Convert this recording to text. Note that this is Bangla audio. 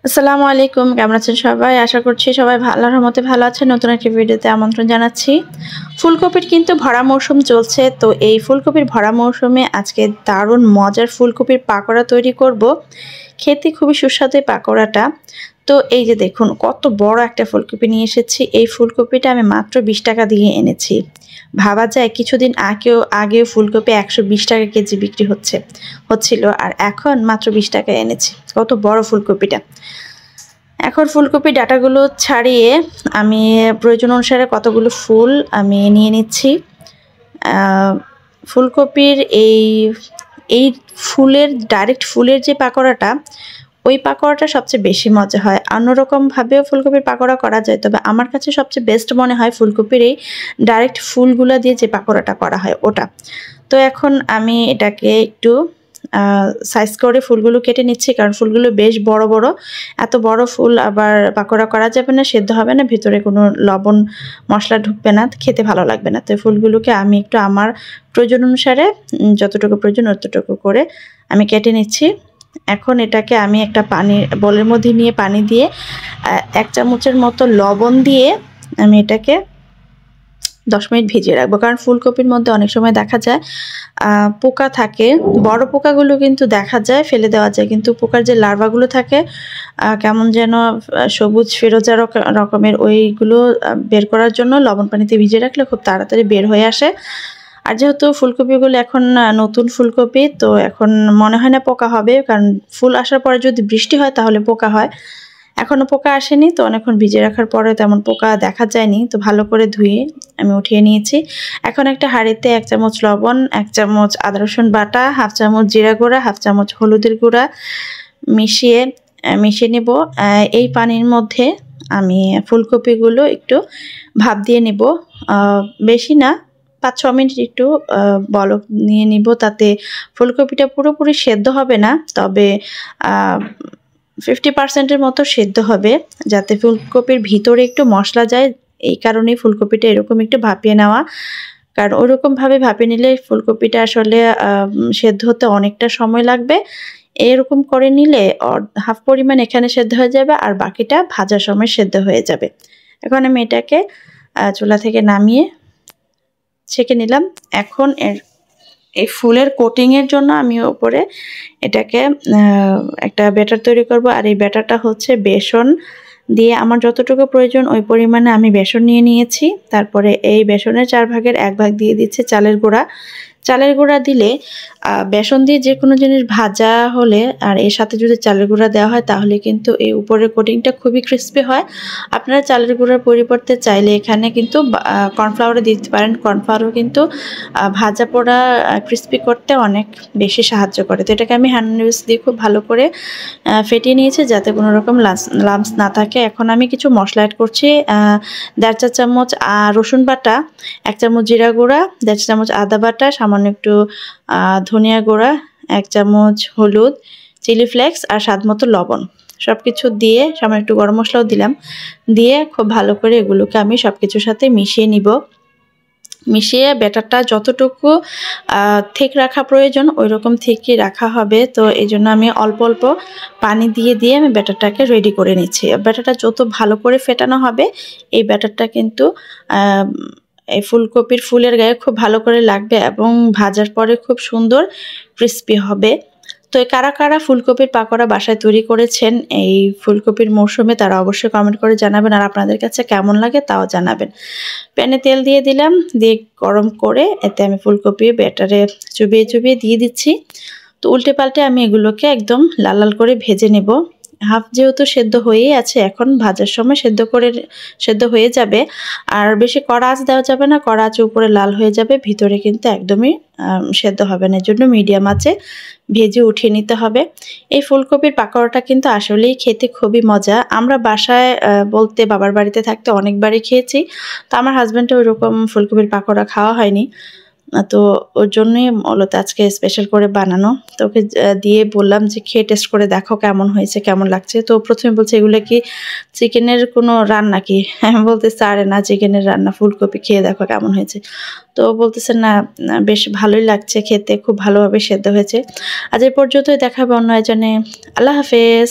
আসসালামু আলাইকুম, কেমন আছেন সবাই? আশা করছি সবাই আল্লাহর রহমতে ভালো আছেন। নতুন একটি ভিডিওতে আমন্ত্রণ জানাচ্ছি। ফুলকপির কিন্তু ভরা মৌসুম চলছে। তো এই ফুলকপির ভরা মৌসুমে আজকে দারুণ মজার ফুলকপির পাকোড়া তৈরি করব। খেতে খুবই সুস্বাদু এই পাকোড়াটা। তো এই যে দেখুন কত বড় একটা ফুলকপি নিয়ে এসেছি। এই ফুলকপিটা আমি মাত্র 20 টাকা দিয়ে এনেছি। ভাবা যায় কিছুদিন আগেও ফুলকপি 120 টাকা কেজি বিক্রি হচ্ছিল, আর এখন মাত্র 20 টাকায় এনেছি। কত বড় ফুলকপিটা। এখন ফুলকপি ডাঁটাগুলো ছাড়িয়ে আমি প্রয়োজন অনুসারে কতগুলো ফুল আমি নিয়ে নিচ্ছি। ফুলকপির এই ডাইরেক্ট ফুলের যে পাকোড়াটা, ওই পাকোড়াটা সবচেয়ে বেশি মজা হয়। অন্যরকমভাবেও ফুলকপির পাকোড়া করা যায়, তবে আমার কাছে সবচেয়ে বেস্ট মনে হয় ফুলকপির এই ডাইরেক্ট ফুলগুলো দিয়ে যে পাকোড়াটা করা হয় ওটা। তো এখন আমি এটাকে একটু সাইজ করে ফুলগুলো কেটে নিচ্ছি, কারণ ফুলগুলো বেশ বড় বড়। এত বড় ফুল আবার পাকোড়া করা যাবে না, সেদ্ধ হবে না, ভিতরে কোনো লবণ মশলা ঢুকবে না, খেতে ভালো লাগবে না। তো ফুলগুলোকে আমি একটু আমার প্রয়োজন অনুসারে যতটুকু প্রয়োজন ততটুকু করে আমি কেটে নিচ্ছি। এখন এটাকে আমি একটা বোলের মধ্যে নিয়ে পানি দিয়ে 1 চামচের মতো লবণ দিয়ে আমি এটাকে 10 মিনিট ভিজিয়ে রাখবো। কারণ ফুলকপির মধ্যে অনেক সময় দেখা যায় পোকা থাকে। বড় পোকাগুলো কিন্তু দেখা যায় ফেলে দেওয়া যায়, কিন্তু পোকার যে লার্ভাগুলো থাকে কেমন যেন সবুজ ফেরোজা রকমের, ওইগুলো বের করার জন্য লবণ পানিতে ভিজিয়ে রাখলে খুব তাড়াতাড়ি বের হয়ে আসে। আর যেহেতু ফুলকপিগুলো এখন নতুন ফুলকপি, তো এখন মনে হয় না পোকা হবে, কারণ ফুল আসার পরে যদি বৃষ্টি হয় তাহলে পোকা হয়। এখনও পোকা আসেনি, তো অনেকক্ষণ ভিজে রাখার পরে তেমন পোকা দেখা যায়নি। তো ভালো করে ধুয়ে আমি উঠিয়ে নিয়েছি। এখন একটা হাঁড়িতে 1 চামচ লবণ, 1 চামচ আদা রসুন বাটা, 1/2 চামচ জিরা গুঁড়া, 1/2 চামচ হলুদের গুঁড়া মিশিয়ে নেব। এই পানির মধ্যে আমি ফুলকপিগুলো একটু ভাপ দিয়ে নেব, বেশি না, 5-6 মিনিট একটু বলক নিয়ে নিব। তাতে ফুলকপিটা পুরোপুরি সেদ্ধ হবে না, তবে 50% মতো সেদ্ধ হবে, যাতে ফুলকপির ভিতরে একটু মশলা যায়। এই কারণেই ফুলকপিটা এরকম একটু ভাপিয়ে নেওয়া, কারণ ওরকমভাবে ভাপিয়ে নিলে ফুলকপিটা আসলে সেদ্ধ হতে অনেকটা সময় লাগবে। এরকম করে নিলে হাফ পরিমাণ এখানে সেদ্ধ হয়ে যাবে, আর বাকিটা ভাজার সময় সেদ্ধ হয়ে যাবে। এখন আমি এটাকে চুলা থেকে নামিয়ে ছেঁকে নিলাম। এখন এই ফুলের কোটিংয়ের জন্য আমি ওপরে এটাকে একটা ব্যাটার তৈরি করব। আর এই ব্যাটারটা হচ্ছে বেসন দিয়ে, আমার যতটুকু প্রয়োজন ওই পরিমাণে আমি বেসন নিয়ে নিয়েছি। তারপরে এই বেসনের 4 ভাগের 1 ভাগ দিয়ে দিচ্ছে চালের গুঁড়া। চালের গুঁড়া দিলে বেসন দিয়ে যে কোনো জিনিস ভাজা হলে আর এর সাথে যদি চালের গুঁড়া দেওয়া হয় তাহলে কিন্তু এই উপরের কোটিংটা খুবই ক্রিস্পি হয়। আপনারা চালের গুঁড়ার পরিবর্তে চাইলে এখানে কিন্তু কর্নফ্লাওয়ারও দিতে পারেন। কর্নফ্লাওয়ারও কিন্তু ভাজা পোড়া ক্রিস্পি করতে অনেক বেশি সাহায্য করে। তো এটাকে আমি হ্যান্ড উইক্স দিয়ে খুব ভালো করে ফেটিয়ে নিয়েছি, যাতে কোনো রকম লাম্পস না থাকে। এখন আমি কিছু মশলা অ্যাড করছি। 1.5 চা চামচ রসুন বাটা, 1 চামচ জিরা গুঁড়া, 1.5 চা চামচ আদা বাটা, সামান্য একটু ধনিয়া গুঁড়া, 1 চামচ হলুদ, চিলি ফ্লেক্স আর স্বাদ মতো লবণ, সব কিছু দিয়ে সামান্য একটু গরম মশলাও দিলাম, দিয়ে খুব ভালো করে এগুলোকে আমি সব কিছুর সাথে মিশিয়ে নিব। মিশিয়ে ব্যাটারটা যতটুকু ঠিক রাখা প্রয়োজন ওই রকম ঠিকই রাখা হবে। তো এই জন্য আমি অল্প অল্প পানি দিয়ে আমি ব্যাটারটাকে রেডি করে নিচ্ছি। ব্যাটারটা যত ভালো করে ফেটানো হবে, এই ব্যাটারটা কিন্তু এই ফুলকপির ফুলের গায়ে খুব ভালো করে লাগবে এবং ভাজার পরে খুব সুন্দর ক্রিস্পি হবে। তো কারা কারা ফুলকপির পাকোড়া বাসায় তৈরি করেছেন এই ফুলকপির মৌসুমে, তারা অবশ্যই কমেন্ট করে জানাবেন, আর আপনাদের কাছে কেমন লাগে তাও জানাবেন। প্যানে তেল দিয়ে দিলাম, দিয়ে গরম করে এতে আমি ফুলকপি ব্যাটারে চুবিয়ে দিয়ে দিচ্ছি। তো উল্টে পাল্টে আমি এগুলোকে একদম লাল লাল করে ভেজে নেব। হাফ যেহেতু সেদ্ধ হয়েই আছে, এখন ভাজার সময় সেদ্ধ হয়ে যাবে। আর বেশি কড়া আঁচ দেওয়া যাবে না, কড়া আঁচে উপরে লাল হয়ে যাবে, ভিতরে কিন্তু একদমই সেদ্ধ হবে না। এর জন্য মিডিয়াম আঁচে ভেজে উঠিয়ে নিতে হবে। এই ফুলকপির পাকোড়াটা কিন্তু আসলেই খেতে খুবই মজা। আমরা বাসায় বলতে বাবার বাড়িতে থাকতে অনেকবারই খেয়েছি। তো আমার হাজব্যান্ডও ওইরকম ফুলকপির পাকোড়া খাওয়া হয়নি, তো ওর জন্যই মূলত আজকে স্পেশাল করে বানানো। তো ওকে দিয়ে বললাম যে খেয়ে টেস্ট করে দেখো কেমন হয়েছে, কেমন লাগছে। তো প্রথমে বলছে এগুলো কি চিকেনের কোনো রান্না কি? আমি বলতেছি আরে না, চিকেনের রান্না, ফুলকপি খেয়ে দেখো কেমন হয়েছে। তো বলতেছে না, বেশ ভালোই লাগছে খেতে, খুব ভালোভাবে সেদ্ধ হয়েছে। আজ এই পর্যন্তই, দেখাবে অন্য একজনে। আল্লাহ হাফেজ।